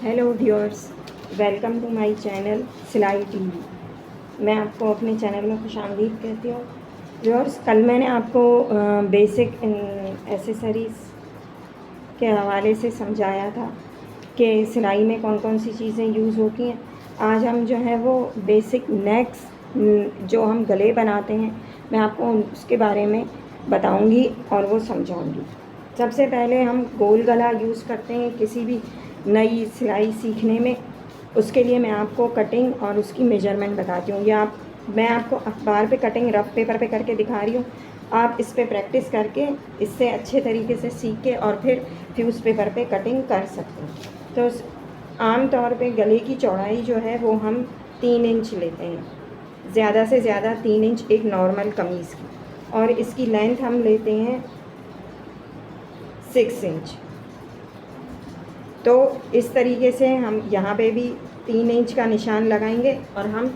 Hello viewers, welcome to my channel सिलाई TV. मैं आपको अपने चैनल में खुशामदीद कहती हूँ। व्यूअर्स, कल मैंने आपको बेसिक एसेसरीज़ के हवाले से समझाया था कि सिलाई में कौन कौन सी चीज़ें यूज़ होती हैं। आज हम जो है वो बेसिक नेक्स जो हम गले बनाते हैं, मैं आपको उसके बारे में बताऊंगी और वो समझाऊंगी। सबसे पहले हम गोल गला यूज़ करते हैं किसी भी नई सिलाई सीखने में। उसके लिए मैं आपको कटिंग और उसकी मेजरमेंट बताती हूँ। मैं आपको अखबार पे कटिंग रफ़ पेपर पे करके दिखा रही हूँ। आप इस पे प्रैक्टिस करके इससे अच्छे तरीके से सीख के और फिर फ्यूज़ पेपर पे कटिंग कर सकते हैं। तो आम तौर पे गले की चौड़ाई जो है वो हम 3 इंच लेते हैं, ज़्यादा से ज़्यादा 3 इंच एक नॉर्मल कमीज़ की, और इसकी लेंथ हम लेते हैं 6 इंच। तो इस तरीके से हम यहाँ पे भी 3 इंच का निशान लगाएंगे और हम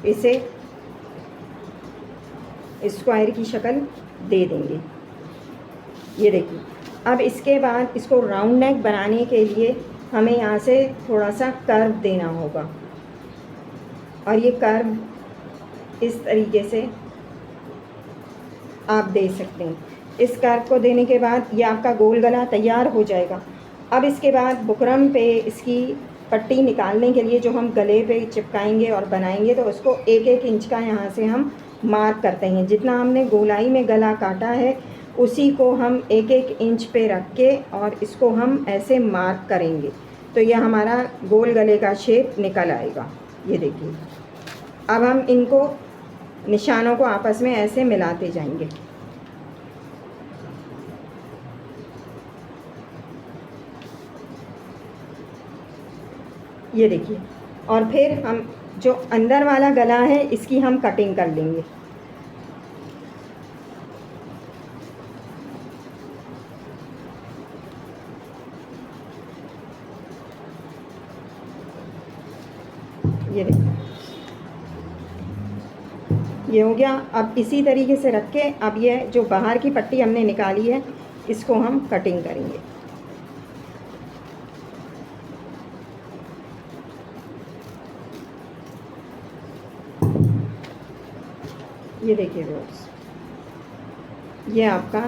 इसे स्क्वायर की शक्ल दे देंगे। ये देखिए। अब इसके बाद इसको राउंड नेक बनाने के लिए हमें यहाँ से थोड़ा सा कर्व देना होगा, और ये कर्व इस तरीके से आप दे सकते हैं। इस कर्व को देने के बाद ये आपका गोल गला तैयार हो जाएगा। अब इसके बाद बुकरम पे इसकी पट्टी निकालने के लिए जो हम गले पे चिपकाएंगे और बनाएंगे, तो उसको 1-1 इंच का यहाँ से हम मार्क करते हैं। जितना हमने गोलाई में गला काटा है उसी को हम 1-1 इंच पे रख के और इसको हम ऐसे मार्क करेंगे, तो यह हमारा गोल गले का शेप निकल आएगा। ये देखिए। अब हम इनको निशानों को आपस में ऐसे मिलाते जाएंगे। ये देखिए। और फिर हम जो अंदर वाला गला है इसकी हम कटिंग कर लेंगे। ये देखिए, ये हो गया। अब इसी तरीके से रख के अब ये जो बाहर की पट्टी हमने निकाली है इसको हम कटिंग करेंगे। ये देखिए दोस्त, ये आपका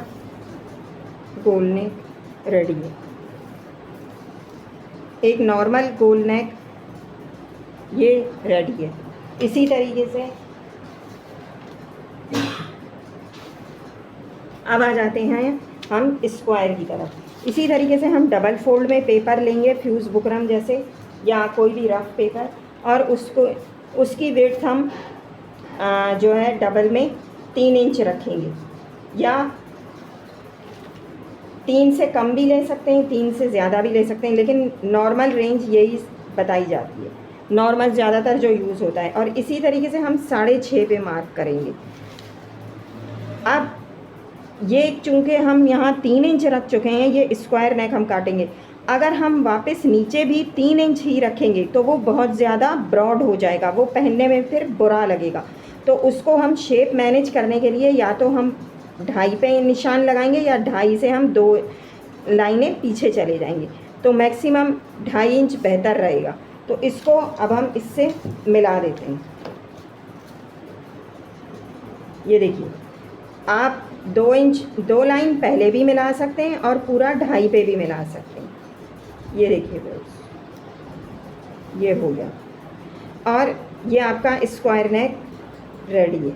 गोल नेक रेडी है। एक नॉर्मल गोल नेक ये रेडी है। इसी तरीके से अब आ जाते हैं हम स्क्वायर की तरफ। इसी तरीके से हम डबल फोल्ड में पेपर लेंगे, फ्यूज़ बुकरम जैसे या कोई भी रफ पेपर, और उसकी विड्थ हम जो है डबल में 3 इंच रखेंगे, या 3 से कम भी ले सकते हैं, 3 से ज़्यादा भी ले सकते हैं, लेकिन नॉर्मल रेंज यही बताई जाती है, नॉर्मल ज़्यादातर जो यूज़ होता है। और इसी तरीके से हम 6.5 पे मार्क करेंगे। अब ये चूँकि हम यहाँ 3 इंच रख चुके हैं, ये स्क्वायर नेक हम काटेंगे। अगर हम वापस नीचे भी 3 इंच ही रखेंगे तो वो बहुत ज़्यादा ब्रॉड हो जाएगा, वो पहनने में फिर बुरा लगेगा। तो उसको हम शेप मैनेज करने के लिए या तो हम 2.5 पे निशान लगाएंगे या 2.5 से हम 2 लाइनें पीछे चले जाएंगे, तो मैक्सिमम 2.5 इंच बेहतर रहेगा। तो इसको अब हम इससे मिला देते हैं। ये देखिए, आप 2 इंच 2 लाइन पहले भी मिला सकते हैं और पूरा 2.5 पे भी मिला सकते हैं। ये देखिए बस, ये हो गया। और ये आपका स्क्वायर नेक रेडी है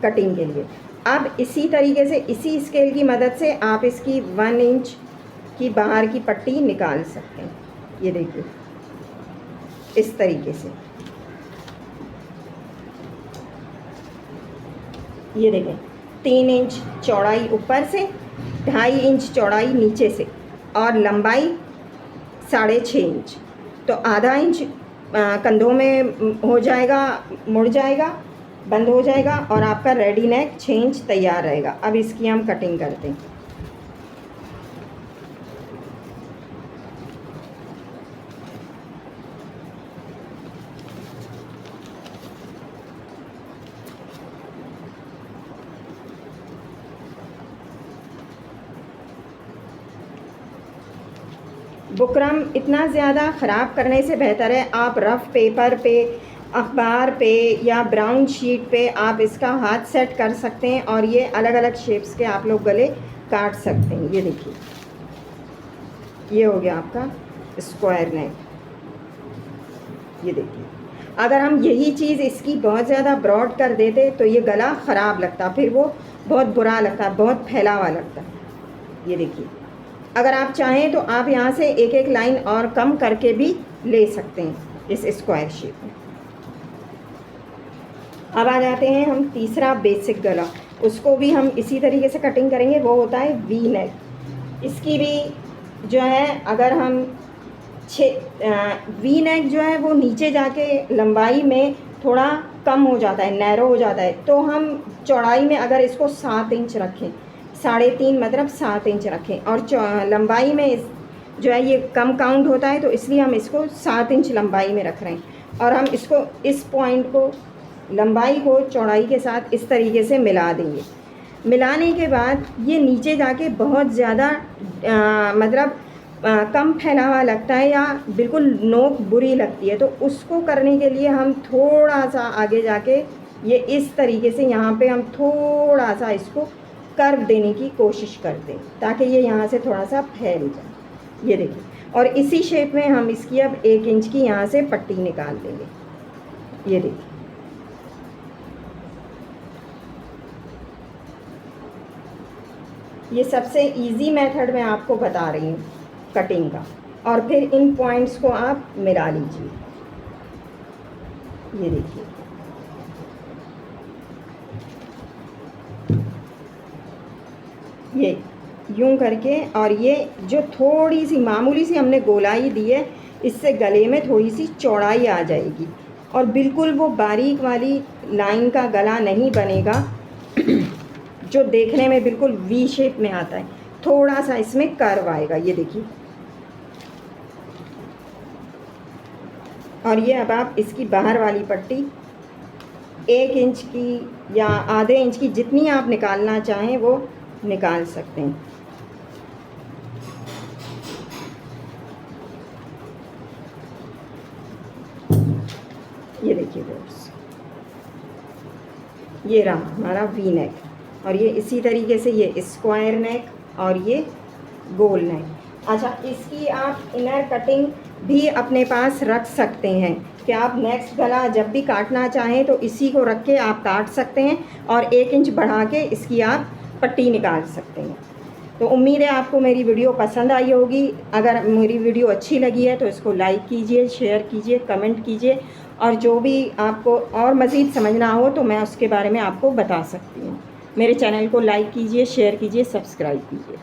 कटिंग के लिए। अब इसी तरीके से इसी स्केल की मदद से आप इसकी 1 इंच की बाहर की पट्टी निकाल सकते हैं। ये देखिए, इस तरीके से। ये देखें, 3 इंच चौड़ाई ऊपर से, 2.5 इंच चौड़ाई नीचे से, और लंबाई 6.5 इंच। तो आधा इंच कंधों में हो जाएगा, मुड़ जाएगा, बंद हो जाएगा, और आपका रेडी नेक 6 इंच तैयार रहेगा। अब इसकी हम कटिंग करते हैं। बुकरम इतना ज़्यादा ख़राब करने से बेहतर है आप रफ़ पेपर पे, अखबार पे या ब्राउन शीट पे आप इसका हाथ सेट कर सकते हैं और ये अलग अलग शेप्स के आप लोग गले काट सकते हैं। ये देखिए, ये हो गया आपका स्क्वायर नेक। ये देखिए, अगर हम यही चीज़ इसकी बहुत ज़्यादा ब्रॉड कर देते तो ये गला ख़राब लगता, फिर वो बहुत बुरा लगता, बहुत फैला हुआ लगता। ये देखिए, अगर आप चाहें तो आप यहाँ से एक एक लाइन और कम करके भी ले सकते हैं इस स्क्वायर शेप में। अब आ जाते हैं हम तीसरा बेसिक गला, उसको भी हम इसी तरीके से कटिंग करेंगे। वो होता है वी नेक। इसकी भी जो है, अगर हम वी नेक जो है वो नीचे जाके लंबाई में थोड़ा कम हो जाता है, नैरो हो जाता है, तो हम चौड़ाई में अगर इसको 7 इंच रखें, 3.5 मतलब 7 इंच रखें, और लंबाई में जो है ये कम काउंट होता है, तो इसलिए हम इसको 7 इंच लंबाई में रख रहे हैं। और हम इसको इस पॉइंट को, लंबाई को चौड़ाई के साथ इस तरीके से मिला देंगे। मिलाने के बाद ये नीचे जाके बहुत ज़्यादा मतलब कम फैला हुआ लगता है या बिल्कुल नोक बुरी लगती है, तो उसको करने के लिए हम थोड़ा सा आगे जाके ये इस तरीके से यहाँ पे हम थोड़ा सा इसको कर्व देने की कोशिश करते हैं ताकि ये यहाँ से थोड़ा सा फैल जाए। ये देखिए, और इसी शेप में हम इसकी अब 1 इंच की यहाँ से पट्टी निकाल देंगे। ये देखिए, ये सबसे इजी मेथड मैं आपको बता रही हूँ कटिंग का, और फिर इन पॉइंट्स को आप मिला लीजिए। ये देखिए, ये यूं करके, और ये जो थोड़ी सी मामूली सी हमने गोलाई दी है, इससे गले में थोड़ी सी चौड़ाई आ जाएगी और बिल्कुल वो बारीक वाली लाइन का गला नहीं बनेगा जो देखने में बिल्कुल वी शेप में आता है। थोड़ा सा इसमें कर्व आएगा। ये देखिए, और ये अब आप इसकी बाहर वाली पट्टी 1 इंच की या आधे इंच की, जितनी आप निकालना चाहें वो निकाल सकते हैं। ये देखिए दोस्त, ये रहा हमारा वी नेक, और ये इसी तरीके से ये स्क्वायर नेक और ये गोल नेक। अच्छा, इसकी आप इनर कटिंग भी अपने पास रख सकते हैं कि आप नेक्स्ट गला जब भी काटना चाहें तो इसी को रख के आप काट सकते हैं और 1 इंच बढ़ा के इसकी आप पट्टी निकाल सकते हैं। तो उम्मीद है आपको मेरी वीडियो पसंद आई होगी। अगर मेरी वीडियो अच्छी लगी है तो इसको लाइक कीजिए, शेयर कीजिए, कमेंट कीजिए, और जो भी आपको और मज़ीद समझना हो तो मैं उसके बारे में आपको बता सकती हूँ। मेरे चैनल को लाइक कीजिए, शेयर कीजिए, सब्सक्राइब कीजिए।